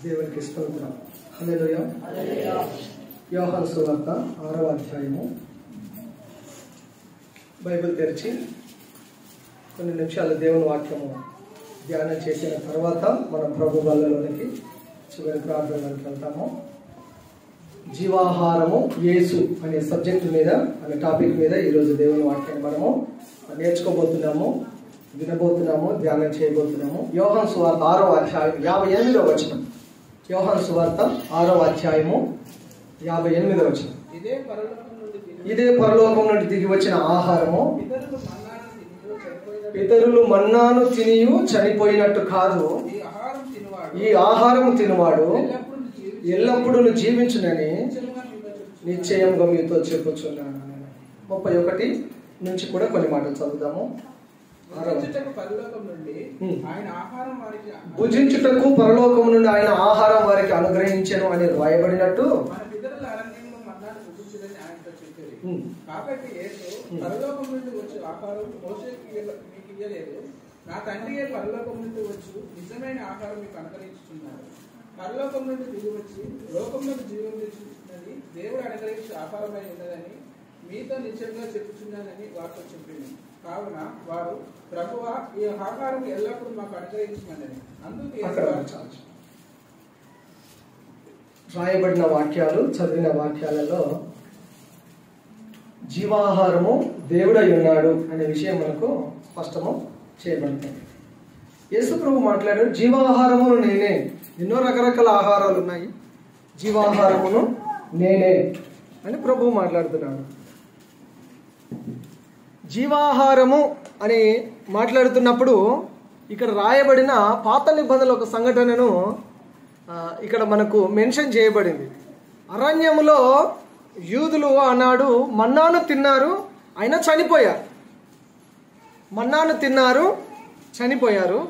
దేవునికి స్తోత్రం. హల్లెలూయా. యోహాను సువార్త 6వ అధ్యాయము. బైబిల్ తెరిచి కొన్ని నిమిషాలు దేవుని వాక్యము ధ్యానం చేసిన తర్వాత మనం ప్రభు బల్లలోనికి చివరి ప్రార్థనలోకి వెళ్తాము. జీవాహారము యేసు అనే సబ్జెక్ట్ మీద, అనే టాపిక్ మీద ఈరోజు దేవుని వాక్యాన్ని మనము నేర్చుకోబోతున్నాము, వినబోతున్నాము, ధ్యానం చేయబోతున్నాము. యోహాను సువార్త 6వ అధ్యాయం 58వ వచనం. యోహాను సువార్త 6వ అధ్యాయము 58వ వచనం. ఇదే పరలోకం నుండి దిగి వచ్చిన ఆహారము, పితరులు మన్నాను తినియు చనిపోయినట్టు కాదు, ఈ ఆహారము తినువాడు ఎల్లప్పుడూ జీవించునని నిశ్చయంగా మీతో చెప్పుచున్నాను. 31 నుంచి కూడా కొన్ని మాటలు చదువుదాము. భుజించుటకు పరలోకం నుండి ఆయన ఆహారం వారికి అనుగ్రహించెను అని రాయబడినట్టు, కాబట్టి యేసు పరలోకం నుండి వచ్చి ఆహారం మోషేకి మీకు ఇయ్యలేదు, నా తండ్రియే పరలోకం నుండి వచ్చు నిజమైన ఆహారం మీకు అనుగ్రహించుచున్నాడు. పరలోకం నుండి దిగి వచ్చి లోకంలోకి జీవం తెచ్చున్నది దేవుడు అనుగ్రహించి ఆహారమై ఉన్నదని మీతో నిశ్చయంగా చెప్పుచున్నానని వారితో చెప్పింది. కావున వారు, ప్రభువా, ఈ ఆహారం ఎల్లప్పుడూ మాకు అనుగ్రహించమని. అందుకే రాయబడిన వాక్యాలు, చదివిన వాక్యాలలో జీవాహారము దేవుడై ఉన్నాడు అనే విషయం మనకు స్పష్టము చేయబడుతుంది. యేసు ప్రభు మాట్లాడారు, జీవాహారమును నేనే. ఎన్నో రకరకాల ఆహారాలు ఉన్నాయి, జీవాహారమును నేనే అని ప్రభువు మాట్లాడుతున్నాడు. జీవాహారము అని మాట్లాడుతున్నప్పుడు ఇక్కడ రాయబడిన పాత నిబంధనల ఒక సంఘటనను ఇక్కడ మనకు మెన్షన్ చేయబడింది. అరణ్యములో యూదులు ఆనాడు మన్నాను తిన్నారు, అయినా చనిపోయారు. మన్నాను తిన్నారు, చనిపోయారు.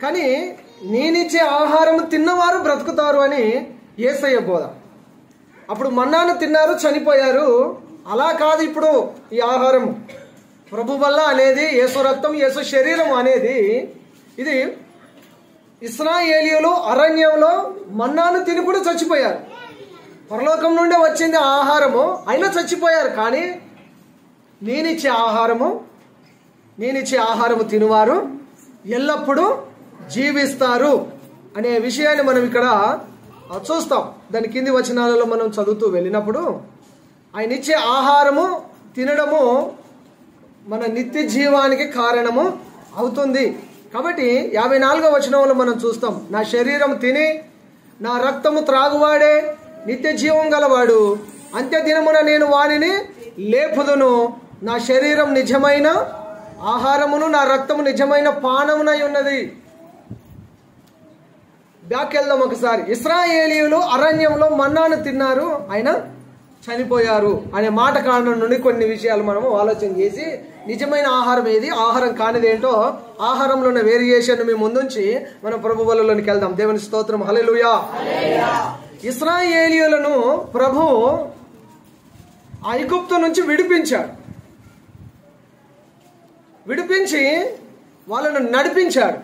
కానీ నేనిచ్చే ఆహారం తిన్నవారు బ్రతుకుతారు అని యేసయ్య బోధ. అప్పుడు మన్నాను తిన్నారు, చనిపోయారు. అలా కాదు, ఇప్పుడు ఈ ఆహారం ప్రభు వల్ల అనేది, యేసు రక్తం, యేసు శరీరం అనేది, ఇది ఇశ్రాయేలీయులు అరణ్యంలో మన్నాను తిని కూడా చచ్చిపోయారు. పరలోకం నుండి వచ్చింది ఆహారము, అయినా చచ్చిపోయారు. కానీ నేనిచ్చే ఆహారము తినువారు ఎల్లప్పుడూ జీవిస్తారు అనే విషయాన్ని మనం ఇక్కడ చూస్తాం. దాని కింది వచనాలలో మనం చదువుతూ వెళ్ళినప్పుడు, ఆయన ఇచ్చే ఆహారము తినడము మన నిత్య జీవానికి కారణము అవుతుంది. కాబట్టి 54వ వచనంలో మనం చూస్తాం, నా శరీరం తిని నా రక్తము త్రాగువాడే నిత్య జీవం గలవాడు, అంత్యదినమున నేను వానిని లేపుదును. నా శరీరం నిజమైన ఆహారమును, నా రక్తము నిజమైన పానమునై ఉన్నది. బ్యాక్ వెళ్దాం ఒకసారి. ఇశ్రాయేలీయులు అరణ్యంలో మన్నాను తిన్నారు, ఆయన చనిపోయారు అనే మాట కారణం నుండి కొన్ని విషయాలు మనము ఆలోచన చేసి, నిజమైన ఆహారం ఏది, ఆహారం కానిదేంటో, ఆహారంలో ఉన్న వేరియేషన్ మీ ముందుంచి మనం ప్రభు వల్లలోనికి వెళ్దాం. దేవుని స్తోత్రం. హల్లెలూయా. ఇశ్రాయేలీయులను ప్రభు ఐగుప్తు నుంచి విడిపించి వాళ్ళను నడిపించాడు.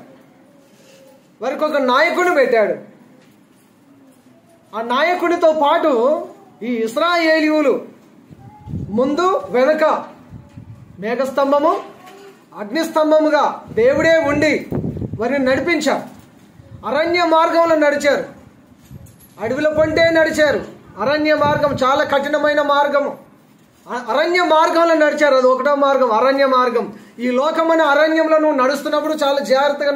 వారికి ఒక నాయకుడిని పెట్టాడు. ఆ నాయకుడితో పాటు ఈ ఇశ్రాయేలీయులు ముందు వెనక మేఘస్తంభము, అగ్నిస్తంభముగా దేవుడే ఉండి వారిని నడిపించారు. అరణ్య మార్గంలో నడిచారు, అడవిల పంటే నడిచారు. అరణ్య మార్గం చాలా కఠినమైన మార్గము. అరణ్య మార్గంలో నడిచారు. అది ఒకటో మార్గం, అరణ్య మార్గం. ఈ లోకమైన అరణ్యంలో నువ్వు నడుస్తున్నప్పుడు చాలా జాగ్రత్తగా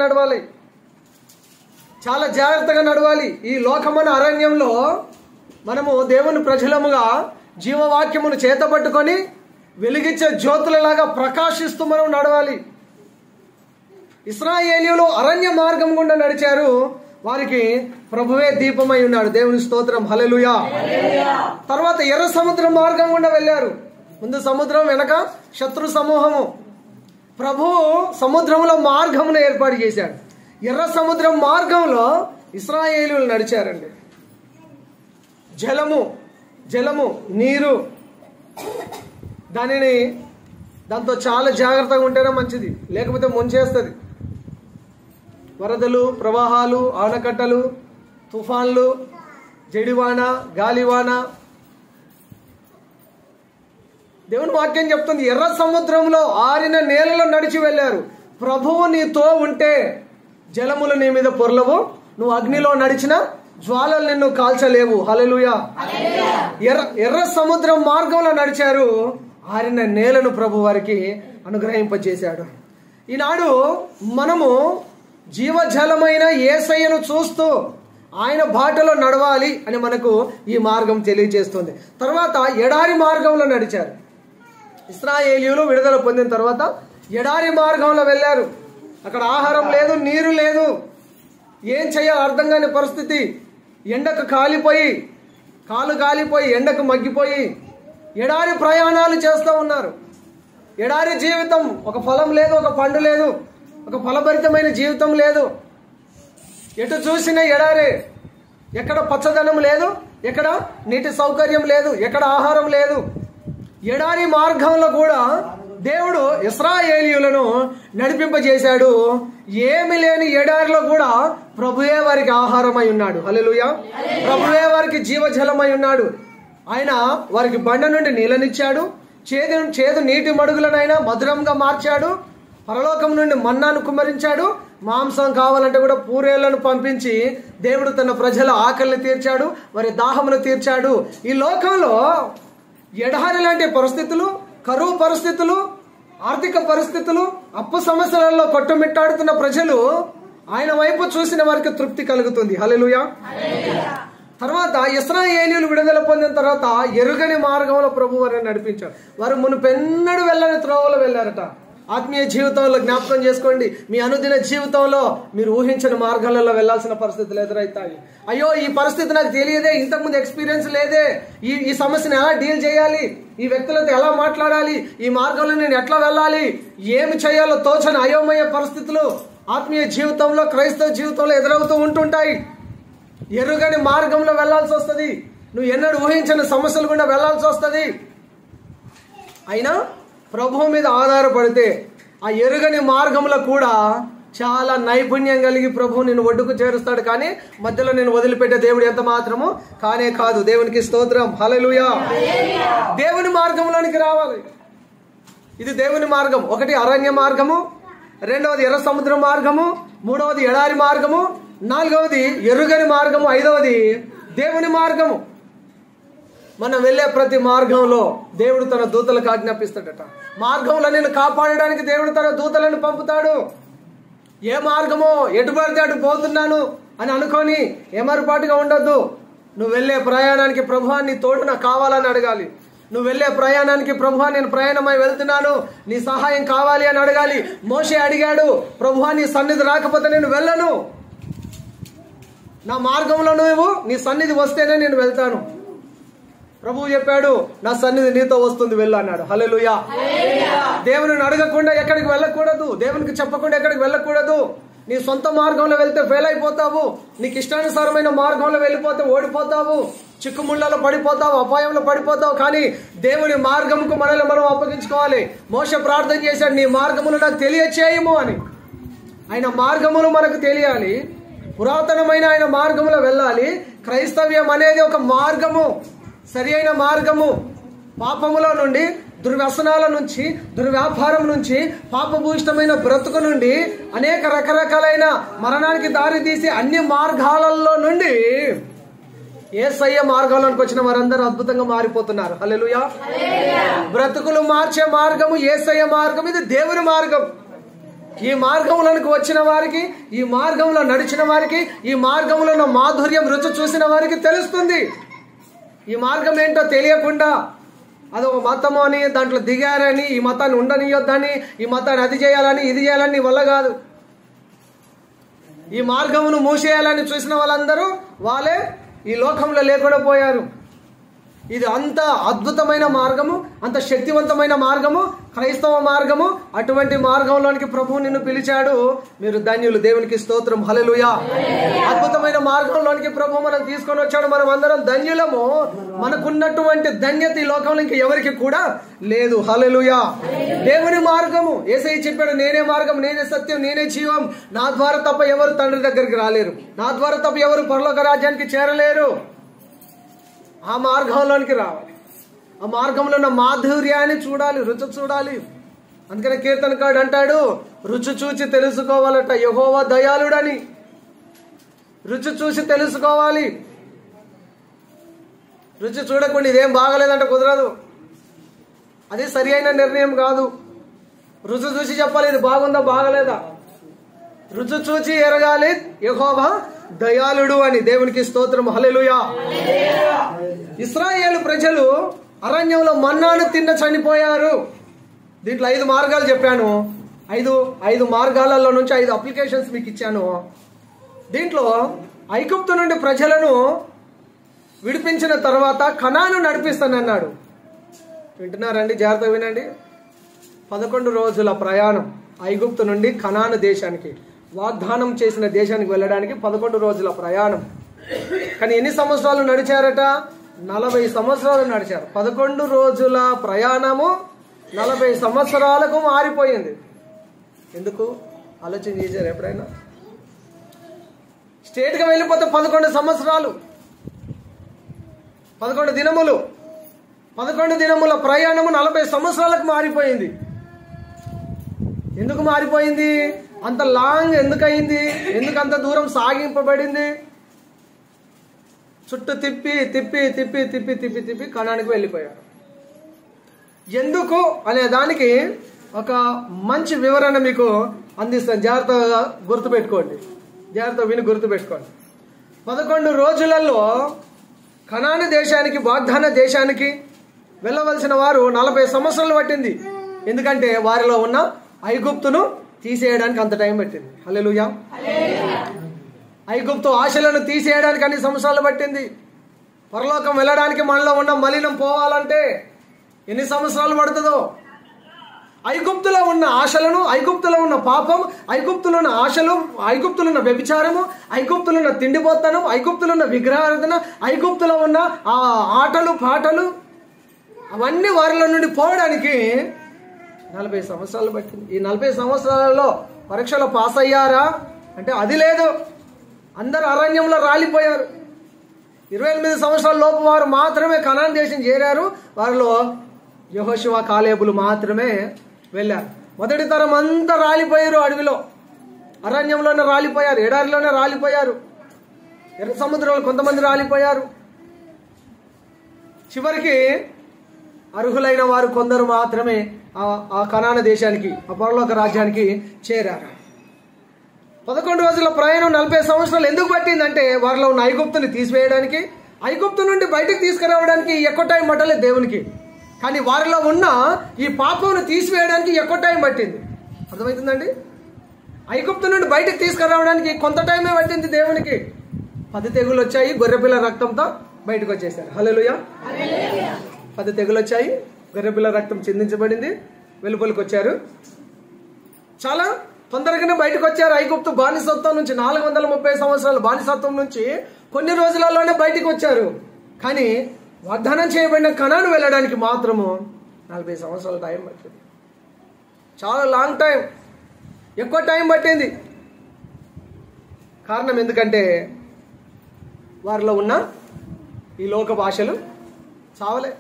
నడవాలి. ఈ లోకమైన అరణ్యంలో మనము దేవుని ప్రజలముగా జీవవాక్యమును చేతపట్టుకొని వెలిగించే జ్యోతులలాగా ప్రకాశిస్తూ మనం నడవాలి. ఇశ్రాయేలీయులు అరణ్య మార్గం గుండా నడిచారు, వారికి ప్రభువే దీపమై ఉన్నాడు. దేవుని స్తోత్రం. హల్లెలూయా. తర్వాత ఎర్ర సముద్రం మార్గం గుండా వెళ్ళారు. ముందు సముద్రం, వెనక శత్రు సమూహము. ప్రభువు సముద్రంలో మార్గమును ఏర్పాటు చేశాడు. ఎర్ర సముద్రం మార్గంలో ఇశ్రాయేలీయులు నడిచారండి. జలము నీరు, దాంతో చాలా జాగ్రత్తగా ఉంటేనే మంచిది, లేకపోతే ముంచేస్తుంది. వరదలు, ప్రవాహాలు, ఆనకట్టలు తుఫాన్లు, జడివాన, గాలివాన. దేవుని వాక్యం చెప్తుంది, ఎర్ర సముద్రంలో ఆరిన నేలలో నడిచి వెళ్ళారు. ప్రభువు నీతో ఉంటే జలములు నీ మీద పొర్లవు, నువ్వు అగ్నిలో నడిచిన జ్వాలలు నిన్ను కాల్చలేవు. హల్లెలూయా. ఎర్ర సముద్రం మార్గంలో నడిచారు, ఆరిన నేలను ప్రభు వారికి అనుగ్రహింపజేశాడు. ఈనాడు మనము జీవజలమైన యేసయ్యను చూస్తూ ఆయన బాటలో నడవాలి అని మనకు ఈ మార్గం తెలియజేస్తుంది. తర్వాత ఎడారి మార్గంలో నడిచారు. ఇశ్రాయేలీయులు విడుదల పొందిన తర్వాత ఎడారి మార్గంలో వెళ్ళారు. అక్కడ ఆహారం లేదు, నీరు లేదు, ఏం చేయాలో అర్థం కాని పరిస్థితి. ఎండకు కాలిపోయి, కాలు కాలిపోయి, ఎండకు మగ్గిపోయి ఎడారి ప్రయాణాలు చేస్తూ ఉన్నారు. ఎడారి జీవితం, ఒక ఫలం లేదు, ఒక పండు లేదు, ఒక ఫలభరితమైన జీవితం లేదు. ఎటు చూసిన ఎడారే, ఎక్కడ పచ్చదనం లేదు, ఎక్కడ నీటి సౌకర్యం లేదు, ఎక్కడ ఆహారం లేదు. ఎడారి మార్గంలో కూడా దేవుడు ఇశ్రాయేలీయులను నడిపింపజేశాడు. ఏమి లేని ఎడారిలో కూడా ప్రభువే వారికి ఆహారమై ఉన్నాడు. హల్లెలూయా. ప్రభువే వారికి జీవజలమై ఉన్నాడు. ఆయన వారికి బండ నుండి నీళ్ళనిచ్చాడు, చేదు నీటి మడుగులనైనా మధురంగా మార్చాడు. పరలోకం నుండి మన్నాను కుమ్మరించాడు. మాంసం కావాలంటే కూడా పూరేళ్లను పంపించి దేవుడు తన ప్రజల ఆకలిని తీర్చాడు, వారి దాహమును తీర్చాడు. ఈ లోకంలో ఎడారి లాంటి పరిస్థితులు, కరువు పరిస్థితులు, ఆర్థిక పరిస్థితులు, అప్పు సమస్యలలో కొట్టుమిట్టాడుతున్న ప్రజలు ఆయన వైపు చూసిన వారికి తృప్తి కలుగుతుంది. హల్లెలూయా. తర్వాత ఇశ్రాయేలీయులు విడుదల పొందిన తర్వాత ఎరుగని మార్గంలో ప్రభు వారిని నడిపించారు. వారు మునుపెన్నడూ వెళ్ళని త్రోవలో వెళ్ళారట. ఆత్మీయ జీవితంలో జ్ఞాపకం చేసుకోండి, మీ అనుదిన జీవితంలో మీరు ఊహించిన మార్గాలలో వెళ్లాల్సిన పరిస్థితులు ఎదురవుతాయి. అయ్యో, ఈ పరిస్థితి నాకు తెలియదే, ఇంతకుముందు ఎక్స్పీరియన్స్ లేదే, ఈ సమస్యను ఎలా డీల్ చేయాలి, ఈ వ్యక్తులతో ఎలా మాట్లాడాలి, ఈ మార్గంలో నేను ఎట్లా వెళ్ళాలి, ఏమి చేయాలో తోచని అయోమయ పరిస్థితులు ఆత్మీయ జీవితంలో, క్రైస్తవ జీవితంలో ఎదురవుతూ ఉంటుంటాయి. ఎరుగని మార్గంలో వెళ్లాల్సి వస్తుంది. నువ్వు ఎన్నడూ ఊహించిన సమస్యలు గుండా వెళ్లాల్సి వస్తుంది. అయినా ప్రభువు మీద ఆధారపడితే ఆ ఎరుగని మార్గంలో కూడా చాలా నైపుణ్యం కలిగి ప్రభువు నిన్ను ఒడ్డుకు చేరుస్తాడు. కానీ మధ్యలో నేను వదిలిపెట్టే దేవుడు ఎంత మాత్రము కానే కాదు. దేవునికి స్తోత్రం. హల్లెలూయా. దేవుని మార్గంలోనికి రావాలి. ఇది దేవుని మార్గం. ఒకటి అరణ్య మార్గము, రెండవది ఎర్ర సముద్ర మార్గము, మూడవది ఎడారి మార్గము, నాలుగవది ఎరుగని మార్గము, ఐదవది దేవుని మార్గము. మనం వెళ్ళే ప్రతి మార్గంలో దేవుడు తన దూతలకు ఆజ్ఞాపిస్తాడట. మార్గంలో నేను కాపాడడానికి దేవుడు తన దూతలను పంపుతాడు. ఏ మార్గమో ఎటు పడితే అటు పోతున్నాను అని అనుకొని ఏమరపాటుగా ఉండొద్దు. నువ్వు వెళ్ళే ప్రయాణానికి ప్రభువా నీ తోడు నాకు కావాలని అడగాలి. నువ్వు వెళ్ళే ప్రయాణానికి ప్రభువా నేను ప్రయాణమై వెళ్తున్నాను, నీ సహాయం కావాలి అని అడగాలి. మోషే అడిగాడు, ప్రభువా నీ సన్నిధి రాకపోతే నేను వెళ్ళను, నా మార్గంలో నువ్వు నీ సన్నిధి వస్తేనే నేను వెళ్తాను. ప్రభువు చెప్పాడు, నా సన్నిధి నీతో వస్తుంది, వెళ్ళు అన్నాడు. హల్లెలూయా. దేవుని అడగకుండా ఎక్కడికి వెళ్ళకూడదు, దేవునికి చెప్పకుండా ఎక్కడికి వెళ్ళకూడదు. నీ సొంత మార్గంలో వెళ్తే ఫెయిల్ అయిపోతావు. నీకు ఇష్టానుసారమైన మార్గంలో వెళ్ళిపోతే ఓడిపోతావు, చిక్కుముళ్ళలో పడిపోతావు, అపాయంలో పడిపోతావు. కానీ దేవుని మార్గముకు మనల్ని మనం అప్పగించుకోవాలి. మోషే ప్రార్థన చేశాడు, నీ మార్గములు నాకు తెలియచేయము అని. ఆయన మార్గములు మనకు తెలియాలి. పురాతనమైన ఆయన మార్గంలో వెళ్ళాలి. క్రైస్తవ్యం అనేది ఒక మార్గము, సరి అయిన మార్గము. పాపములో నుండి, దుర్వ్యసనాల నుంచి, దుర్వ్యాపారం నుంచి, పాపభూయిష్టమైన బ్రతుకు నుండి, అనేక రకరకాలైన మరణానికి దారి తీసి అన్ని మార్గాలలో నుండి యేసయ్య మార్గంలోకి వచ్చిన వారందరూ అద్భుతంగా మారిపోతున్నారు. హల్లెలూయా. బ్రతుకులు మార్చే మార్గము యేసయ్య మార్గం. ఇది దేవుని మార్గం. ఈ మార్గంలోనికి వచ్చిన వారికి, ఈ మార్గంలో నడిచిన వారికి, ఈ మార్గంలో ఉన్న మాధుర్యం రుచి చూసిన వారికి తెలుస్తుంది. ఈ మార్గం ఏంటో తెలియకుండా అదొక మతము అని దాంట్లో దిగారని, ఈ మతాన్ని ఉండనియొద్దని, ఈ మతాన్ని అది చేయాలని, ఇది చేయాలని నీ వల్ల కాదు. ఈ మార్గమును మూసేయాలని చూసిన వాళ్ళందరూ వాళ్ళే ఈ లోకంలో లేకుండా పోయారు. ఇది అంత అద్భుతమైన మార్గము, అంత శక్తివంతమైన మార్గము, క్రైస్తవ మార్గము. అటువంటి మార్గంలోనికి ప్రభువు నిన్ను పిలిచాడు. మీరు ధన్యులు. దేవునికి స్తోత్రం. హల్లెలూయా. అద్భుతమైన మార్గంలోనికి ప్రభువు మనం తీసుకొని వచ్చాడు. మనం అందరం ధన్యులము. మనకున్నటువంటి ధన్యత ఈ లోకంలో ఇంకా ఎవరికి కూడా లేదు. హల్లెలూయా. దేవుని మార్గము. యేసయ్య చెప్పాడు, నేనే మార్గం, నేనే సత్యం, నేనే జీవం. నా ద్వారా తప్ప ఎవరు తండ్రి దగ్గరికి రాలేరు. నా ద్వారా తప్ప ఎవరు పరలోక రాజ్యానికి చేరలేరు. ఆ మార్గంలోనికి రావాలి. ఆ మార్గంలో ఉన్న మాధుర్యాన్ని చూడాలి, రుచి చూడాలి. అందుకనే కీర్తనకాడు అంటాడు, రుచి చూచి తెలుసుకోవాలట యెహోవా దయాళుడని. రుచి చూసి తెలుసుకోవాలి. రుచి చూడకుండా ఇదేం బాగలేదంటే కుదరదు. అది సరి అయిన నిర్ణయం కాదు. రుచి చూసి చెప్పాలి, ఇది బాగుందా బాగలేదా. రుచి చూచి ఎరగాలి యెహోవా దయాళుడు అని. దేవునికి స్తోత్రం. హల్లెలూయా. ఇశ్రాయేలు ప్రజలు అరణ్యంలో మన్నాను తిన్న చనిపోయారు. దీంట్లో 5 మార్గాలు చెప్పాను. 5 మార్గాలలో నుంచి 5 అప్లికేషన్స్ మీకు ఇచ్చాను. దీంట్లో ఐగుప్తు నుండి ప్రజలను విడిపించిన తర్వాత కనాను నడిపిస్తానన్నాడు. వింటున్నారండి? జాగ్రత్తగా వినండి. 11 రోజుల ప్రయాణం ఐగుప్తు నుండి కనాను దేశానికి, వాగ్దానం చేసిన దేశానికి వెళ్ళడానికి 11 రోజుల ప్రయాణం. కానీ ఎన్ని సంవత్సరాలు నడిచారట? 40 సంవత్సరాలు నడిచారు. 11 రోజుల ప్రయాణము 40 సంవత్సరాలకు మారిపోయింది. ఎందుకు ఆలోచన చేశారు ఎప్పుడైనా? స్టేట్గా వెళ్ళిపోతే 11 సంవత్సరాలు, 11 దినములు, 11 దినముల ప్రయాణము 40 సంవత్సరాలకు మారిపోయింది. ఎందుకు మారిపోయింది? అంత లాంగ్ ఎందుకు అయింది? ఎందుకు అంత దూరం సాగింపబడింది? చుట్టూ తిప్పి తిప్పి తిప్పి తిప్పి తిప్పి తిప్పి కనానికి వెళ్ళిపోయారు. ఎందుకు అనే దానికి ఒక మంచి వివరణ మీకు అందిస్తాను. జాగ్రత్తగా గుర్తుపెట్టుకోండి. జాగ్రత్తగా విని గుర్తుపెట్టుకోండి. 11 రోజులలో కనాను దేశానికి, వాగ్దాన దేశానికి వెళ్ళవలసిన వారు 40 సంవత్సరాలు పట్టింది. ఎందుకంటే వారిలో ఉన్న ఐగుప్తును తీసేయడానికి అంత టైం పట్టింది. హల్లెలూయా. ఐగుప్తు ఆశలను తీసేయడానికి అన్ని సంవత్సరాలు పట్టింది. పరలోకం వెళ్ళడానికి మనలో ఉన్న మలినం పోవాలంటే ఎన్ని సంవత్సరాలు పడుతుందో. ఐగుప్తులో ఉన్న ఆశలను, ఐగుప్తులో ఉన్న పాపం, ఐగుప్తులో ఉన్న ఆశలు, ఐగుప్తులో ఉన్న వ్యభిచారము, ఐగుప్తులో ఉన్న తిండిపోతనం, ఐగుప్తులో ఉన్న విగ్రహారాధన, ఐగుప్తులో ఉన్న ఆ ఆటలు పాటలు, అవన్నీ వారిలో నుండి పోవడానికి 40 సంవత్సరాలు పట్టింది. ఈ 40 సంవత్సరాలలో పరీక్షలో పాస్ అయ్యారా అంటే అది లేదు. అందరు అరణ్యంలో రాలిపోయారు. 28 సంవత్సరాల లోపు వారు మాత్రమే కనాను దేశం చేరారు. వారిలో యెహోషువ, కాలేబులు మాత్రమే వెళ్ళారు. మొదటి తరం అంతా రాలిపోయారు. అడవిలో, అరణ్యంలోనే రాలిపోయారు. ఎడారిలోనే రాలిపోయారు. ఎర్ర సముద్రంలో కొంతమంది రాలిపోయారు. చివరికి అర్హులైన వారు కొందరు మాత్రమే ఆ కనాను దేశానికి, ఆ పరలోక రాజ్యానికి చేరారు. 11 రోజుల ప్రయాణం 40 సంవత్సరాలు ఎందుకు పట్టిందంటే వారిలో ఉన్న ఐగుప్తుని తీసివేయడానికి, ఐగుప్తు నుండి బయటకు తీసుకురావడానికి ఎక్కువ టైం పట్టలేదు దేవునికి. కానీ వారిలో ఉన్న ఈ పాపమును తీసివేయడానికి ఎక్కువ టైం పట్టింది. అర్థమవుతుందండి? ఐగుప్తు నుండి బయటకు తీసుకురావడానికి కొంత టైమే పట్టింది దేవునికి. 10 తెగులు వచ్చాయి, గొర్రెపిల్ల రక్తంతో బయటకు వచ్చేసారు. హల్లెలూయా. 10 తెగులు వచ్చాయి, గొర్రెపిల్ల రక్తం చిందించబడింది, వెలుపలికి వచ్చారు. చాలా తొందరగానే బయటకు వచ్చారు. ఐగుప్తు బానిసత్వం నుంచి, 430 సంవత్సరాల బానిసత్వం నుంచి కొన్ని రోజులలోనే బయటకు వచ్చారు. కానీ వాగ్దానం చేయబడిన కనాను వెళ్ళడానికి మాత్రము 40 సంవత్సరాల టైం పట్టింది. చాలా లాంగ్ టైం, ఎక్కువ టైం పట్టింది. కారణం ఎందుకంటే వారిలో ఉన్న ఈ లోక భాషలు చావలే.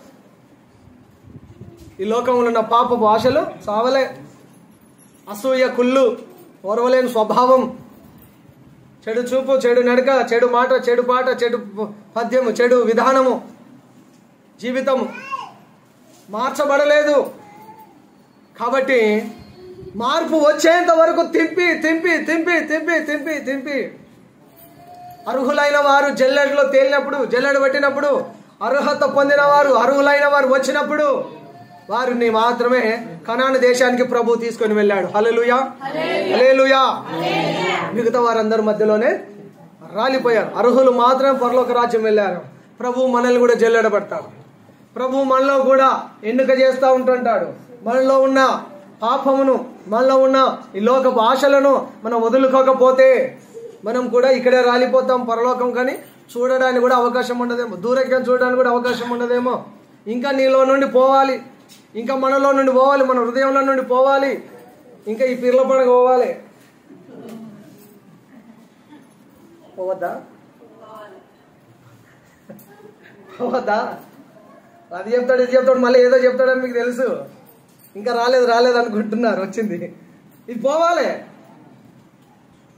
ఈ లోకంలో ఉన్న పాప భాషలు చావలే. అసూయ, కుళ్ళు, ఓర్వలేని స్వభావం, చెడు చూపు, చెడు నడక, చెడు మాట, చెడు పాట, చెడు పద్యము, చెడు విధానము, జీవితము మార్చబడలేదు. కాబట్టి మార్పు వచ్చేంత వరకు తింపి తింపి తింపి తింపి తింపి తింపి అర్హులైన వారు జల్లెడలో తేలినప్పుడు, జల్లెడ పట్టినప్పుడు, అర్హత పొందిన వారు, అర్హులైన వారు వచ్చినప్పుడు వారిని మాత్రమే కనాను దేశానికి ప్రభు తీసుకొని వెళ్ళాడు. హల్లెలూయా, హల్లెలూయా. మిగతా వారందరి మధ్యలోనే రాలిపోయారు. అర్హులు మాత్రమే పరలోక రాజ్యం వెళ్ళారు. ప్రభు మనల్ని కూడా జల్లెడ పడతాడు. ప్రభు మనలో కూడా ఎన్నిక చేస్తూ ఉంటుంటాడు. మనలో ఉన్న పాపమును, మనలో ఉన్న ఈ లోకపు ఆశలను మనం వదులుకోకపోతే మనం కూడా ఇక్కడే రాలిపోతాం పరలోకం. కానీ చూడడానికి కూడా అవకాశం ఉండదేమో, దూరంగా చూడడానికి కూడా అవకాశం ఉండదేమో. ఇంకా నీలో నుండి పోవాలి, ఇంకా మనలో నుండి పోవాలి, మన హృదయంలో నుండి పోవాలి, ఇంకా ఈ పీర్ల పండుగ పోవాలి. పోవద్దా? పోవద్దా? అది చెప్తాడు, ఇది చెప్తాడు, మళ్ళీ ఏదో చెప్తాడని మీకు తెలుసు. ఇంకా రాలేదు అనుకుంటున్నారు, వచ్చింది. ఇది పోవాలి.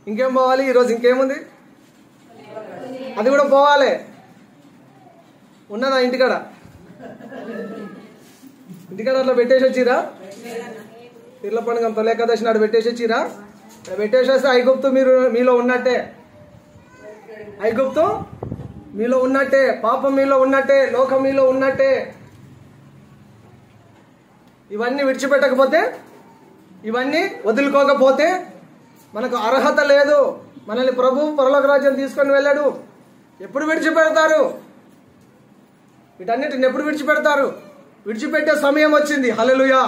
ఇంకేం పోవాలి? ఈరోజు ఇంకేముంది? అది కూడా పోవాలి. ఉన్నదా ఇంటికాడ? అట్లా పెట్టేసి వచ్చిరా? పీర్ల పండుగ తొలి ఏకాదశి నాడు పెట్టేసి వచ్చిరా? పెట్టేసేస్తే ఐగుప్తు మీలో ఉన్నట్టే. ఐగుప్తు మీలో ఉన్నట్టే, పాపం మీలో ఉన్నట్టే, లోకం మీలో ఉన్నట్టే. ఇవన్నీ విడిచిపెట్టకపోతే, ఇవన్నీ వదులుకోకపోతే మనకు అర్హత లేదు. మనల్ని ప్రభు పరలోక రాజ్యం తీసుకొని వెళ్ళాడు. ఎప్పుడు విడిచిపెడతారు? వీటన్నిటిని ఎప్పుడు విడిచిపెడతారు? విడిచిపెట్టే సమయం వచ్చింది. హల్లెలూయా.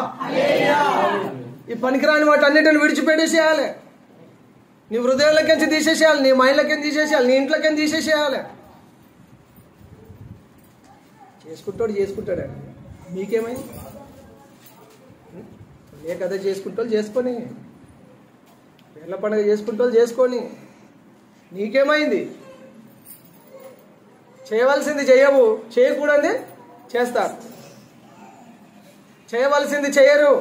ఈ పనికిరాని వాటి అన్నిటిని విడిచిపెట్టేసేయాలి. నీ హృదయంలోకి తీసేసేయాలి, నీ మైండ్లోకి తీసేసేయాలి, నీ ఇంట్లోకి తీసేసేయాలి. చేసుకుంటాడు. మీకేమైంది? ఏ కథ చేసుకుంటోళ్ళు చేసుకొని, పీర్ల పండుగ చేసుకుంటోళ్ళు చేసుకొని, నీకేమైంది? చేయవలసింది చేయవు, చేయకూడదు చేస్తారు. చేయవలసింది చేయరు,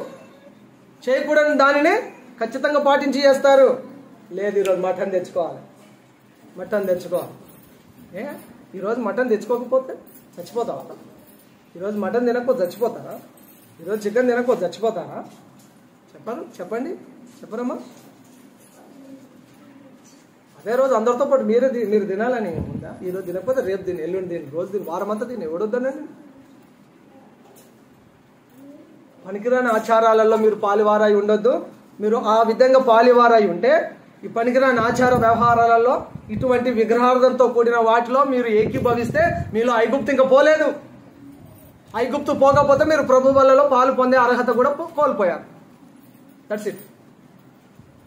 చేయకూడని దానిని ఖచ్చితంగా పాటించి చేస్తారు. లేదు, ఈరోజు మటన్ తెచ్చుకోవాలి. ఈరోజు మటన్ తెచ్చుకోకపోతే చచ్చిపోతావా? ఈరోజు మటన్ తినకపోతే చచ్చిపోతారా? ఈరోజు చికెన్ తినకపోతే చచ్చిపోతారా? చెప్పండి, చెప్పరమ్మా. అదే రోజు అందరితో పాటు మీరు తినాలని ఉందా? ఈరోజు తినకపోతే రేపు తిని, ఎల్లుండి తిని, రోజు తిని, వారం అంతా తిని, ఎవడొద్దనండి? పనికిరాని ఆచారాలలో మీరు పాలివారాయి ఉండొద్దు. మీరు ఆ విధంగా పాలివారాయి ఉంటే ఈ పనికిరాని ఆచార వ్యవహారాలలో, ఇటువంటి విగ్రహార్థంతో కూడిన వాటిలో మీరు ఏకీభవిస్తే మీలో ఐగుప్తు ఇంకా పోలేదు. ఐగుప్తు పోకపోతే మీరు ప్రభు వల్లలో పాలు పొందే అర్హత కూడా కోల్పోయారు. That's it.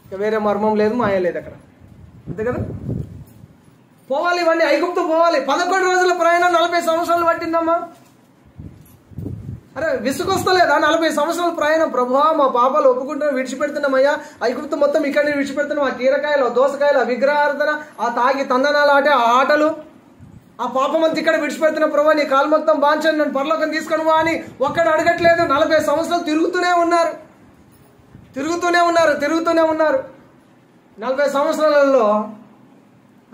ఇక వేరే మర్మం లేదు, మాయ లేదు అక్కడ. అంతే కదా? పోవాలి, ఇవన్నీ ఐగుప్తు పోవాలి. 11 రోజుల ప్రయాణం 40 సంవత్సరాలు పట్టిందమ్మా. అరే విసుకొస్తలేదా? 40 సంవత్సరాల ప్రయాణం. ప్రభువా, మా పాపాలు ఒప్పుకుంటున్నాం, విడిచిపెడుతున్నామయ్యా. ఐగుప్తు మొత్తం ఇక్కడిని విడిచిపెడుతున్నాం. ఆ కీరకాయలు, ఆ దోసకాయలు, ఆ విగ్రహార్థన, ఆ తాగి తందనాలు ఆటే ఆ ఆటలు, ఆ పాపం అంతా ఇక్కడ విడిచిపెడుతున్న ప్రభా, నీ కాలు మొత్తం బాంచండి, నన్ను పరలోకం తీసుకొని వా అని ఒక్కడు అడగట్లేదు. 40 సంవత్సరాలు తిరుగుతూనే ఉన్నారు. 40 సంవత్సరాలలో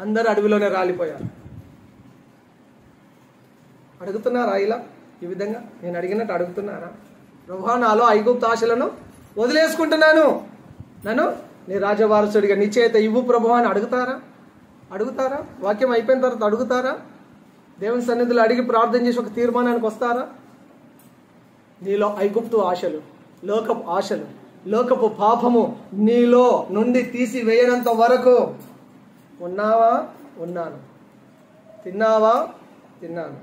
అందరూ అడవిలోనే రాలిపోయారు. అడుగుతున్నారా ఇలా? ఈ విధంగా నేను అడిగినట్టు అడుగుతున్నారా? ప్రభువా, నాలో ఐగుప్తు ఆశలను వదిలేసుకుంటున్నాను, నన్ను నీ రాజవారసుడిగా నీ చేత ఇవ్వు ప్రభువా అని అడుగుతారా? వాక్యం అయిపోయిన తర్వాత అడుగుతారా? దేవుని సన్నిధిలో అడిగి ప్రార్థన చేసి ఒక తీర్మానానికి వస్తారా? నీలో ఐగుప్తు ఆశలు, లోకపు ఆశలు, లోకపు పాపము నీలో నుండి తీసి వేయనంత వరకు ఉన్నావా? ఉన్నాను. తిన్నావా? తిన్నాను.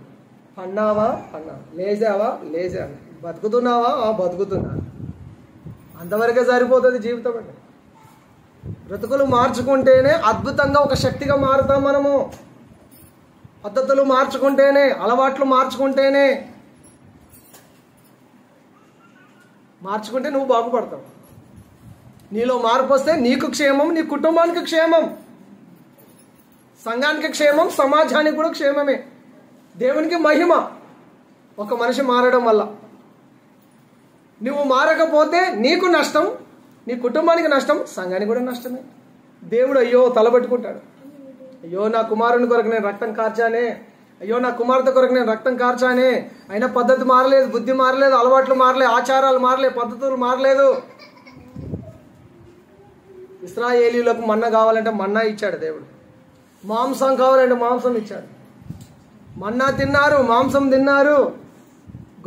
పన్నావా? పన్నాను. లేచావా? లేచాను. బతుకుతున్నావా? బతుకుతున్నాను. అంతవరకే సరిపోతుంది జీవితం అండి. బ్రతుకులు మార్చుకుంటేనే అద్భుతంగా ఒక శక్తిగా మారుతాం మనము. పద్ధతులు మార్చుకుంటేనే, అలవాట్లు మార్చుకుంటేనే, మార్చుకుంటే నువ్వు బాగుపడతావు. నీలో మార్పు వస్తే నీకు క్షేమం, నీ కుటుంబానికి క్షేమం, సంఘానికి క్షేమం, సమాజానికి కూడా క్షేమమే. దేవునికి మహిమ ఒక మనిషి మారడం వల్ల. నువ్వు మారకపోతే నీకు నష్టం, నీ కుటుంబానికి నష్టం, సంఘానికి కూడా నష్టమే. దేవుడు అయ్యో తలబెట్టుకుంటాడు. అయ్యో నా కుమారుని కొరకు నేను రక్తం కార్చానే, అయ్యో నా కుమార్తె కొరకు నేను రక్తం కార్చానే, అయినా పద్ధతి మారలేదు, బుద్ధి మారలేదు, అలవాట్లు మారలేదు, ఆచారాలు మారలేదు, పద్ధతులు మారలేదు. ఇశ్రాయేలీయులకు మన్నా కావాలంటే మన్నా ఇచ్చాడు దేవుడు. మాంసం కావాలంటే మాంసం ఇచ్చాడు. మన్నా తిన్నారు, మాంసం తిన్నారు,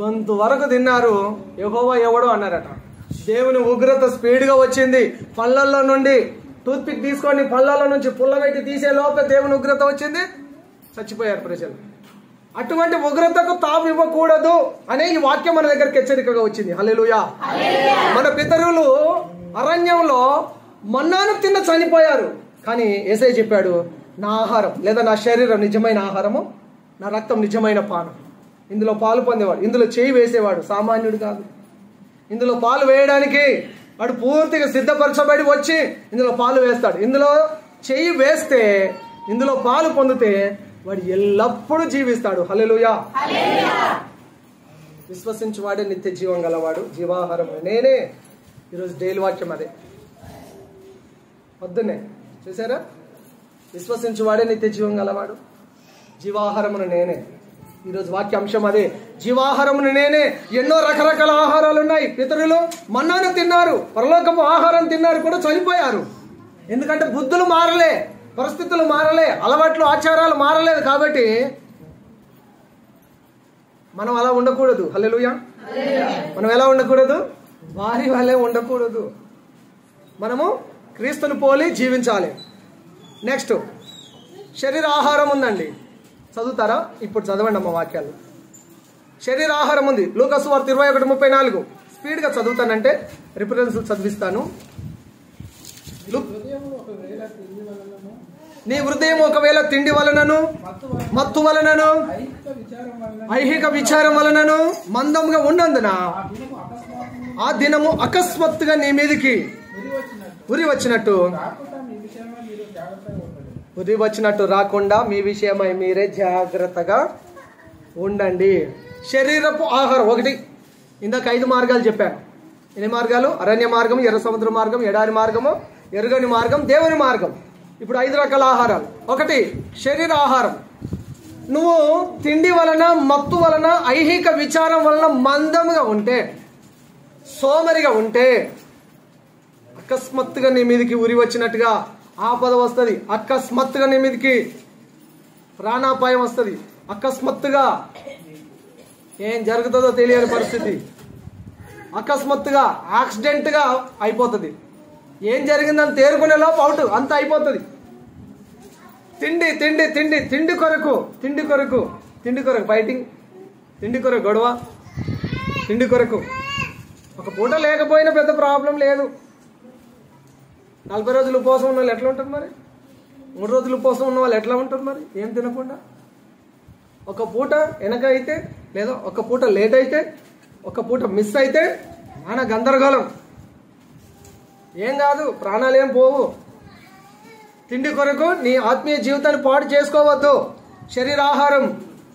గొంతు వరకు తిన్నారు. యెహోవా ఎవడో అన్నారట. దేవుని ఉగ్రత స్పీడ్గా వచ్చింది. పళ్ళల్లో నుండి టూత్పిక్ తీసుకొని పళ్ళల్లో నుంచి పుల్ల పెట్టి తీసే లోపల దేవుని ఉగ్రత వచ్చింది. చచ్చిపోయారు ప్రజలు. అటువంటి ఉగ్రతకు తావు ఇవ్వకూడదు అనే ఈ వాక్యం మన దగ్గరికి హెచ్చరికగా వచ్చింది. హల్లెలూయా. మన పితరులు అరణ్యంలో మన్నాను తిన్న చనిపోయారు. కానీ యేసయ్య చెప్పాడు, నా ఆహారం లేదా నా శరీరం నిజమైన ఆహారము, నా రక్తం నిజమైన పానం. ఇందులో పాలు పొందేవాడు, ఇందులో చేయి వేసేవాడు సామాన్యుడు కాదు. ఇందులో పాలు వేయడానికి వాడు పూర్తిగా సిద్ధపరచబడి వచ్చి ఇందులో పాలు వేస్తాడు. ఇందులో చేయి వేస్తే, ఇందులో పాలు పొందితే వాడు ఎల్లప్పుడూ జీవిస్తాడు. హల్లెలూయా. విశ్వసించువాడే నిత్య జీవం గలవాడు, జీవాహారం నేనే. ఈరోజు డైలీ వాక్యం అదే, పొద్దున్నే చూసారా? విశ్వసించువాడే నిత్య జీవం గలవాడు, జీవాహారమును నేనే. ఈరోజు వాక్యాంశం అదే, జీవాహారమును నేనే. ఎన్నో రకరకాల ఆహారాలు ఉన్నాయి. పితరులు మన్నాను తిన్నారు, పరలోకపు ఆహారం తిన్నారు, కూడా చనిపోయారు. ఎందుకంటే బుద్ధులు మారలే, పరిస్థితులు మారలే, అలవాట్లు ఆచారాలు మారలేదు. కాబట్టి మనం అలా ఉండకూడదు. హల్లెలూయా. మనం ఎలా ఉండకూడదు? వారి వల్లే ఉండకూడదు. మనము క్రీస్తుని పోలి జీవించాలి. నెక్స్ట్ శరీరాహారం ఉందండి, చదువుతారా? ఇప్పుడు చదవండి అమ్మ వాక్యాలు. శరీరాహారం ఉంది. లూకా సువార్త 21:34. స్పీడ్గా చదువుతానంటే రిఫరెన్స్ చదివిస్తాను. నీ హృదయం ఒకవేళ తిండి వలనను, మత్తు వలనను, ఐహిక విచారం వలనను మందంగా ఉన్నందున ఆ దినము అకస్మాత్తుగా నీ మీదికి ఉరి వచ్చినట్టు రాకుండా మీ విషయమై మీరే జాగ్రత్తగా ఉండండి. శరీరపు ఆహారం ఒకటి. ఇందాక 5 మార్గాలు చెప్పాను. ఎన్ని మార్గాలు? అరణ్య మార్గం, ఎర్ర సముద్ర మార్గం, ఎడారి మార్గము, ఎరుగని మార్గం, దేవుని మార్గం. ఇప్పుడు 5 రకాల ఆహారాలు. ఒకటి శరీర ఆహారం. నువ్వు తిండి వలన, మత్తు వలన, ఐహిక విచారం వలన మందంగా ఉంటే, సోమరిగా ఉంటే, అకస్మాత్తుగా నీ మీదకి ఉరి వచ్చినట్టుగా ఆపద వస్తుంది. అకస్మాత్తుగా నీ మీదకి ప్రాణాపాయం వస్తుంది. అకస్మాత్తుగా ఏం జరుగుతుందో తెలియని పరిస్థితి, అకస్మాత్తుగా యాక్సిడెంట్గా అయిపోతుంది. ఏం జరిగిందని తేరుకునే లోపు అవుట్, అంతా అయిపోతుంది. తిండి తిండి తిండి తిండి కొరకు, తిండి కొరకు, తిండి కొరకు ఫైటింగ్, తిండి కొరకు గొడవ, తిండి కొరకు. ఒక పూట లేకపోయినా పెద్ద ప్రాబ్లం లేదు. 40 రోజులు ఉపవాసం ఉన్న వాళ్ళు ఎట్లా ఉంటారు మరి? 3 రోజులు ఉపవాసం ఉన్న వాళ్ళు ఎట్లా ఉంటారు మరి? ఏం తినకుండా. ఒక పూట వెనక అయితే, లేదా ఒక పూట లేట్ అయితే, ఒక పూట మిస్ అయితే నానా గందరగోళం. ఏం కాదు, ప్రాణాలు ఏం పోవు. తిండి కొరకు నీ ఆత్మీయ జీవితాన్ని పాడు చేసుకోవద్దు. శరీరాహారం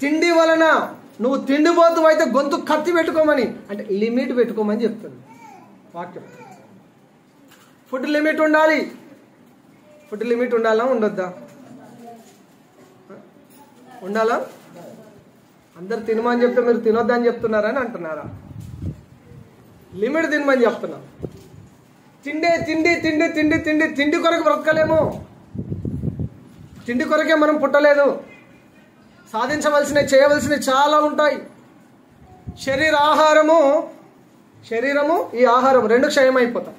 తిండి వలన నువ్వు తిండిపోతూ అయితే గొంతు కత్తి పెట్టుకోమని, అంటే లిమిట్ పెట్టుకోమని చెప్తుంది వాక్యం. ఫుడ్ లిమిట్ ఉండాలి. ఫుడ్ లిమిట్ ఉండాలా, ఉండొద్దా? ఉండాలా? అందరు తినమని చెప్తే మీరు తినొద్దని చెప్తున్నారని అంటున్నారా? లిమిట్ తినమని చెప్తున్నా. తిండే తిండి తిండి తిండి తిండి తిండి కొరకు బ్రతకలేము. తిండి కొరకే మనం పుట్టలేదు. సాధించవలసినవి, చేయవలసినవి చాలా ఉంటాయి. శరీరము ఈ ఆహారం రెండు క్షయమైపోతాయి.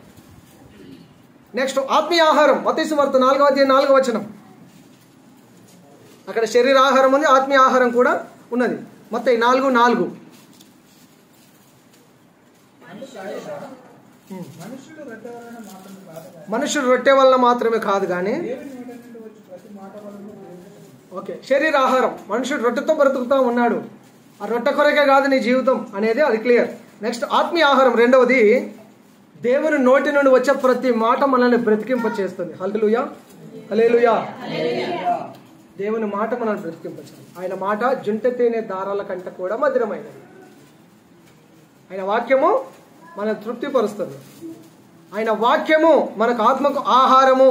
నెక్స్ట్ ఆత్మీయ ఆహారం. మత్తయి సువార్త 4:4 అక్కడ శరీర ఆహారం ఉంది, ఆత్మీయ ఆహారం కూడా ఉన్నది. మత్తయి 4:4. మనుషుడు రొట్టె వలన మాత్రమే కాదు కానీ, ఓకే, శరీర ఆహారం. మనుషుడు రొట్టెతో బ్రతుకుతా ఉన్నాడు. ఆ రొట్టె కొరకే కాదు నీ జీవితం అనేది అది క్లియర్. నెక్స్ట్ ఆత్మీయ ఆహారం రెండవది, దేవుని నోటి నుండి వచ్చే ప్రతి మాట మనల్ని బ్రతికింప చేస్తుంది. హల్లెలూయా, హల్లెలూయా. దేవుని మాట మనల్ని బ్రతికింపచేస్తుంది. ఆయన మాట జుంటె తేనె దారాల కంటే కూడా మధురమైనది. ఆయన వాక్యము మనల్ని తృప్తిపరుస్తుంది. ఆయన వాక్యము మనకు ఆత్మకు ఆహారము,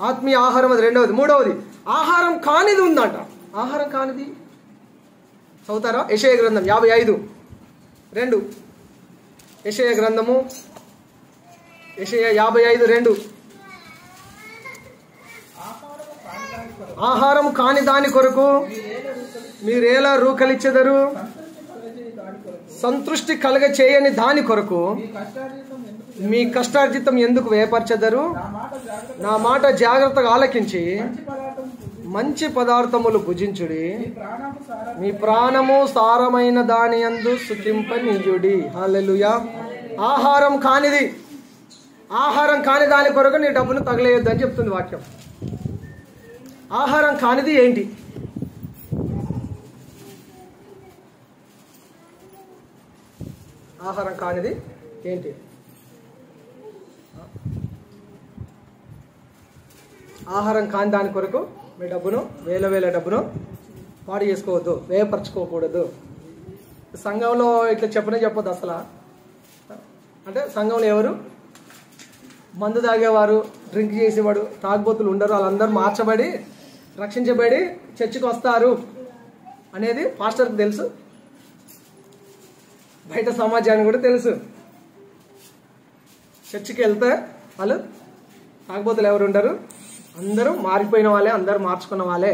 ఆత్మీయ ఆహారం. అది రెండవది. మూడవది ఆహారం కానిది ఉందంట. ఆహారం కానిది చదువుతారా? యెషయా గ్రంథం 55:2. యెషయా గ్రంథము యెషయా 55:2. ఆహారం కాని దాని కొరకు మీరేలా రూకలిచ్చెదరు? సంతృష్టి కలగ చేయని దాని కొరకు మీ కష్టార్జితం ఎందుకు వేపర్చెదరు? నా మాట జాగ్రత్తగా ఆలకించి మంచి పదార్థములు భుజించుడి, మీ ప్రాణము సార మీ ప్రాణము సారమైన దాని యందు సుఖింపనీయుడి. హల్లెలూయా. ఆహారం కానిది, ఆహారం కాని దాని కొరకు నీ డబ్బును తగలేయొద్దు అని చెప్తుంది వాక్యం. ఆహారం కానిది ఏంటి? ఆహారం కానిది ఏంటి? ఆహారం కాని దాని కొరకు మీ డబ్బును, వేల డబ్బును పాడు చేసుకోవద్దు, వ్యయపరచుకోకూడదు. సంఘంలో ఇట్లా చెప్పొద్దు అసలు. అంటే సంఘంలో ఎవరు మందు తాగేవారు, డ్రింక్ చేసేవాడు, తాగుబోతులు ఉండరు. వాళ్ళందరూ మార్చబడి రక్షించబడి చర్చికి వస్తారు అనేది పాస్టర్కి తెలుసు, బయట సమాజానికి కూడా తెలుసు. చర్చికి వెళ్తే వాళ్ళు తాగుబోతులు ఎవరు ఉండరు, అందరూ మారిపోయిన వాళ్ళే, అందరూ మార్చుకున్న వాళ్ళే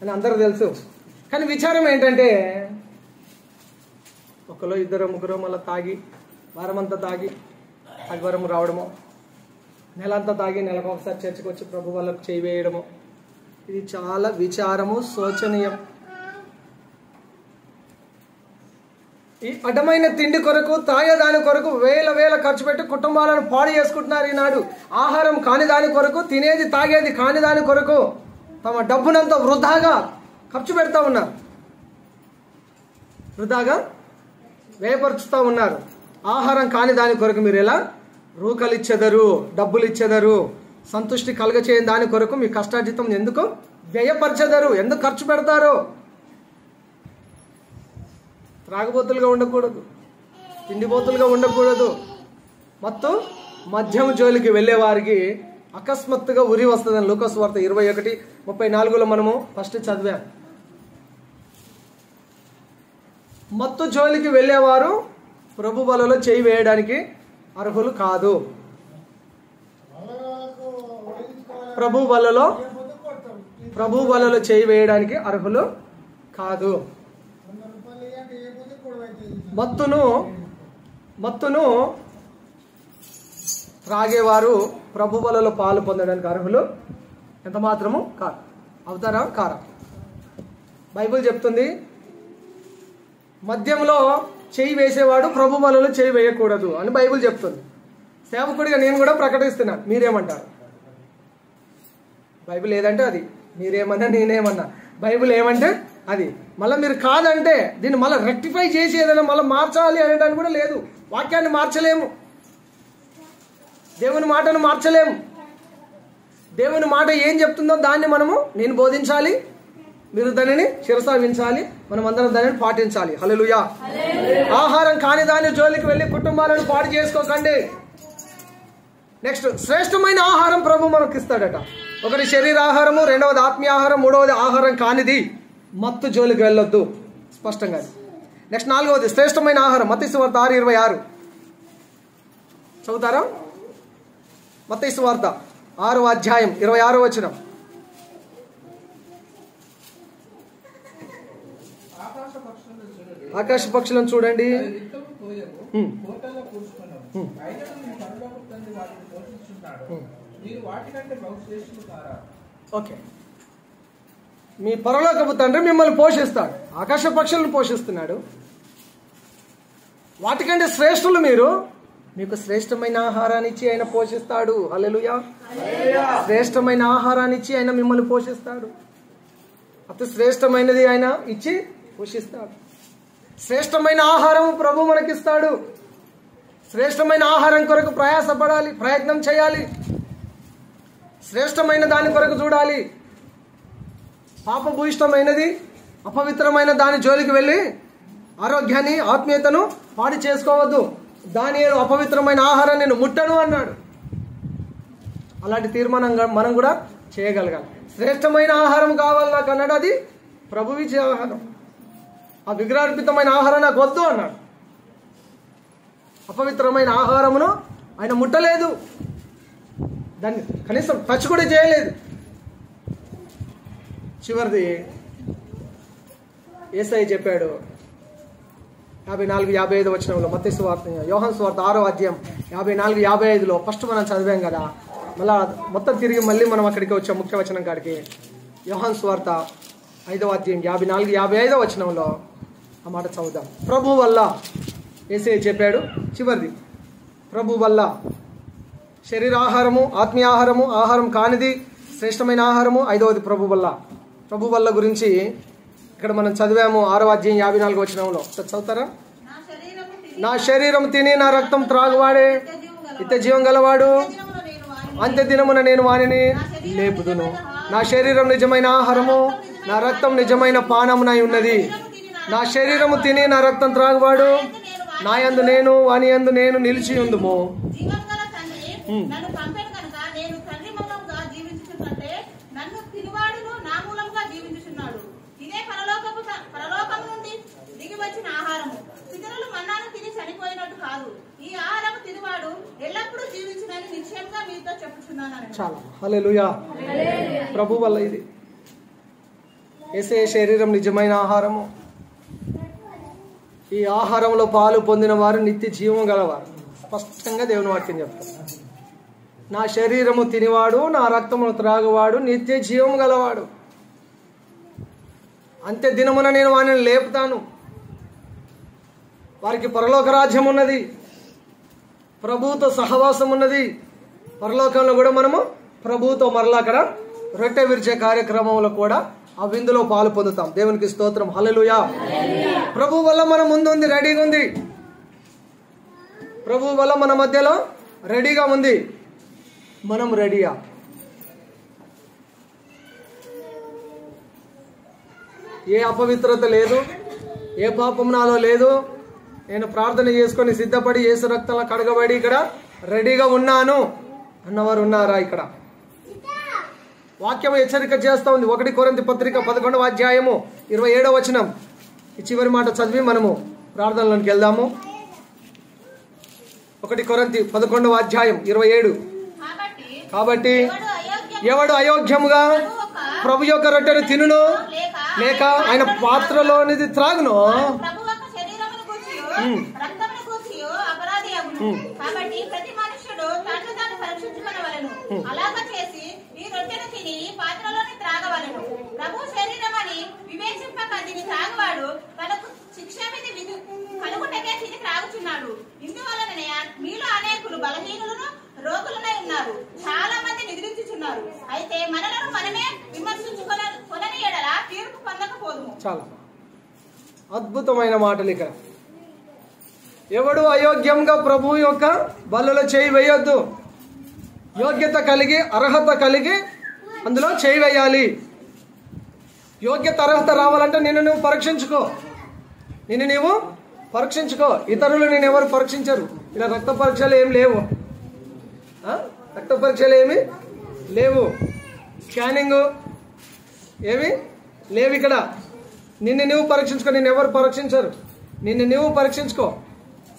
అని అందరూ తెలుసు. కానీ విచారం ఏంటంటే ఒకరు ఇద్దరు ముగ్గురు మళ్ళీ తాగి వారమంతా తాగి ఆదివారం రావడము, నెలంతా తాగి నెలకు ఒకసారి చర్చకు వచ్చి ప్రభు వాళ్ళకు చేయి వేయడము, ఇది చాలా విచారము, శోచనీయం. ఈ అడ్డమైన తిండి కొరకు, తాగేదాని కొరకు వేల ఖర్చు పెట్టి కుటుంబాలను పాడు చేసుకుంటున్నారు ఈనాడు. ఆహారం కాని దాని కొరకు, తినేది తాగేది కాని దాని కొరకు తమ డబ్బునంతా వృధాగా ఖర్చు పెడతా ఉన్నారు, వృధాగా వ్యయపరుచుతూ ఉన్నారు. ఆహారం కాని దాని కొరకు మీరు ఎలా రూకలు ఇచ్చెదరు, డబ్బులు ఇచ్చెదరు, సంతృష్టి కలగచేయని దాని కొరకు మీ కష్టార్జితం ఎందుకు వ్యయపరచెదరు, ఎందుకు ఖర్చు పెడతారు? త్రాగుబోతులుగా ఉండకూడదు, తిండిబోతులుగా ఉండకూడదు. మొత్తం మద్యం జోలికి వెళ్ళే వారికి అకస్మాత్తుగా ఉరి వస్తుందని లూకా సువార్త 21:34 మనము ఫస్ట్ చదివాం. మత్తు జోలికి వెళ్ళేవారు ప్రభు బలలో చేయి వేయడానికి అర్హులు కాదు. ప్రభు బలలో చేయి వేయడానికి అర్హులు కాదు. మత్తును త్రాగేవారు ప్రభు బలలో పాలు పొందడానికి అర్హులు ఎంత మాత్రము కాదు. అవుతారా? కారా? బైబిల్ చెప్తుంది మద్యంలో చేయి వేసేవాడు ప్రభు బలలో చేయి వేయకూడదు అని బైబిల్ చెప్తుంది. సేవకుడిగా నేను కూడా ప్రకటిస్తున్నాను. మీరేమంటారు? బైబిల్ ఏదంటే అది, మీరేమన్నా నేనేమన్నా, బైబిల్ ఏమంటే అది. మళ్ళీ మీరు కాదంటే దీన్ని మళ్ళీ రెక్టిఫై చేసి ఏదైనా మళ్ళీ మార్చాలి అనేదాన్ని కూడా లేదు. వాక్యాన్ని మార్చలేము, దేవుని మాటను మార్చలేము. దేవుని మాట ఏం చెప్తుందో దాన్ని నేను బోధించాలి, మీరు దానిని శిరసావించాలి, మనం అందరం దానిని పాటించాలి. హల్లెలూయా. ఆహారం కాని దాని జోలికి వెళ్ళి కుటుంబాలను పాడు చేసుకోకండి. నెక్స్ట్, శ్రేష్టమైన ఆహారం ప్రభు మనకి ఇస్తాడట. ఒకటి శరీరాహారము, రెండవది ఆత్మీయ ఆహారం, మూడవది ఆహారం కానిది. మత్తు జోలికి వెళ్ళొద్దు స్పష్టంగా. నెక్స్ట్ 4వది శ్రేష్టమైన ఆహారం. మత్తయి సువార్త 6:26 చదువుతారా? మత్తయి సువార్త 6:26 ఆకాశ పక్షులను చూడండి, ఓకే. మీ పరలోకపు తండ్రి మిమ్మల్ని పోషిస్తాడు. ఆకాశ పక్షులను పోషిస్తున్నాడు. వాటికంటే శ్రేష్ఠులు మీరు. మీకు శ్రేష్టమైన ఆహారాన్ని ఇచ్చి ఆయన పోషిస్తాడు. హల్లెలూయా. శ్రేష్టమైన ఆహారాన్ని ఇచ్చి ఆయన మిమ్మల్ని పోషిస్తాడు. అతి శ్రేష్టమైనది ఆయన ఇచ్చి పోషిస్తాడు. శ్రేష్టమైన ఆహారం ప్రభు మనకిస్తాడు. శ్రేష్టమైన ఆహారం కొరకు ప్రయాసపడాలి, ప్రయత్నం చేయాలి. శ్రేష్టమైన దాని కొరకు చూడాలి. పాపభూయిష్టమైనది, అపవిత్రమైన దాని జోలికి వెళ్ళి ఆరోగ్యాన్ని, ఆత్మీయతను పాడు చేసుకోవద్దు. దానియేలు అపవిత్రమైన ఆహారాన్ని నేను ముట్టను అన్నాడు. అలాంటి తీర్మానం మనం కూడా చేయగలగాలి. శ్రేష్టమైన ఆహారం కావాలి నాకు అన్నాడు, అది ప్రభువిచ్చే ఆహారం. ఆ విగ్రహార్పితమైన ఆహారం నాకు వద్దు అన్నాడు. అపవిత్రమైన ఆహారమును ఆయన ముట్టలేదు, దాన్ని కనీసం టచ్ కూడా చేయలేదు. చివరిది యేసయ్య చెప్పాడు 54-55 వచనంలో, మత్తయి సువార్త, యోహాను సువార్త 6:54-55 ఫస్ట్ మనం చదివాం కదా. మళ్ళా మొత్తం తిరిగి మళ్ళీ మనం అక్కడికి వచ్చాం ముఖ్య వచనం కాడికి. యోహాను సువార్త 5వ అధ్యాయం 54, 55 వచనంలో ఆ మాట చదువుదాం. ప్రభు వల్ల యేసయ్య చెప్పాడు. చివరిది ప్రభు వల్ల. శరీరాహారము, ఆత్మీయ ఆహారము, ఆహారం కానిది శ్రేష్టమైన ఆహారము. 5వది ప్రభు వల్ల. ప్రభు వల్ల గురించి ఇక్కడ మనం చదివాము 6వ అధ్యాయం 54 వచనంలో. చదువుతారా? నా శరీరం తిని నా రక్తం త్రాగువాడే నిత్య జీవం గలవాడు, అంత్య దినమున నేను వానిని లేపుదును. నా శరీరం నిజమైన ఆహారము, నా రక్తం నిజమైన పానమునై ఉన్నది. నా శరీరము తిని నా రక్తం త్రాగువాడు నా యందు నేను వాని యందు నేను నిలిచి ఉందుము. చాలా హల్లెలూయా. ప్రభు వల్ల ఇది. యేసయ్య శరీరం నిజమైన ఆహారము. ఈ ఆహారంలో పాలు పొందిన వారు నిత్య జీవం గలవారు. స్పష్టంగా దేవుని వాక్యం చెప్తారు. నా శరీరము తినివాడు నా రక్తమును త్రాగువాడు నిత్య జీవం గలవాడు, అంత్య దినమున నేను వారిని లేపుతాను. వారికి పరలోక రాజ్యం ఉన్నది, ప్రభువుతో సహవాసం ఉన్నది. పరలోకంలో కూడా మనము ప్రభువుతో మరలా అక్కడ రొట్టె విరిచే కార్యక్రమంలో కూడా ఆ విందులో పాలు పొందుతాం. దేవునికి స్తోత్రం. హల్లెలూయా. ప్రభు వల్ల మన ముందు ఉంది, రెడీగా ఉంది. ప్రభు వల్ల మన మధ్యలో రెడీగా ఉంది. మనం రెడీయా? ఏ అపవిత్రత లేదు, ఏ పాపం నాలో లేదు. నేను ప్రార్థన చేసుకొని సిద్ధపడి యేసు రక్తంలో కడగబడి ఇక్కడ రెడీగా ఉన్నాను అన్నవారు ఉన్నారా? ఇక్కడ వాక్యం హెచ్చరిక చేస్తూ ఉంది. 1 కొరింథీ పత్రిక 11వ అధ్యాయము 27వ వచనం. ఈ చివరి మాట చదివి మనము ప్రార్థనలోకి వెళ్దాము. 1 కొరింథీ 11వ అధ్యాయం 27. కాబట్టి ఎవడు అయోగ్యముగా ప్రభు యొక్క రొట్టెను తినును లేక ఆయన పాత్రలోనిది త్రాగును కాబట్టి ప్రతి మనుష్యుడు తనను తాను పరీక్షించుకొనవలెను. అలాగా చేసి ఈ రొట్టెను తిని పాత్రలోని త్రాగవలెను. ప్రభు శరీరమని వివేచింపక దీన్ని త్రాగువాడు తనకు శిక్ష విధి కలుగుటకే తిని త్రాగుచున్నాడు. ఇందువలననే మీలో అనేకులు బలహీనులను రోగులనై ఉన్నారు, చాలా మంది నిద్రించుచున్నారు. అయితే మనలను మనమే విమర్శించుకొనని ఎడల తీర్పు పొందకపోదుము. చాలా అద్భుతమైన మాటలు ఇక్కడ. ఎవడు అయోగ్యంగా ప్రభు యొక్క బల్లలో చేయి వేయొద్దు. యోగ్యత కలిగి అర్హత కలిగి అందులో చేయి వేయాలి. యోగ్యత అర్హత రావాలంటే నిన్ను నువ్వు పరీక్షించుకో. ఇతరులు నేను ఎవరు పరీక్షించరు. ఇలా రక్త పరీక్షలు ఏమి లేవు. రక్త పరీక్షలు ఏమి లేవు. స్కానింగ్ ఏమి లేవు ఇక్కడ. నిన్ను నువ్వు పరీక్షించుకో. నిన్ను ఎవరు పరీక్షించరు. నిన్ను నువ్వు పరీక్షించుకో.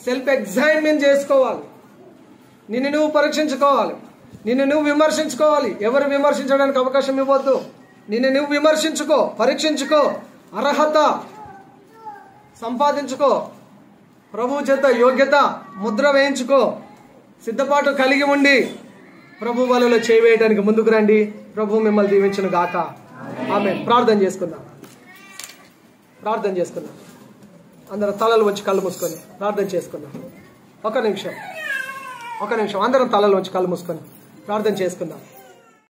సెల్ఫ్ ఎగ్జామిన్ చేసుకోవాలి. నిన్ను నువ్వు పరీక్షించుకోవాలి. నిన్ను నువ్వు విమర్శించుకోవాలి. ఎవరు విమర్శించడానికి అవకాశం ఇవ్వద్దు. నిన్ను నువ్వు విమర్శించుకో, పరీక్షించుకో, అర్హత సంపాదించుకో, ప్రభు చేత యోగ్యత ముద్ర వేయించుకో, సిద్ధపాటు కలిగి ఉండి ప్రభు వలలో చేయవేయడానికి ముందుకు రండి. ప్రభు మిమ్మల్ని దీవించును గాక. ఆమేన్. ప్రార్థన చేసుకుందాం. అందరం తలలు వంచి కళ్ళు మూసుకొని ప్రార్థన చేసుకుందాం. ఒక నిమిషం అందరం తలలు వంచి కళ్ళు మూసుకొని ప్రార్థన చేసుకుందాం.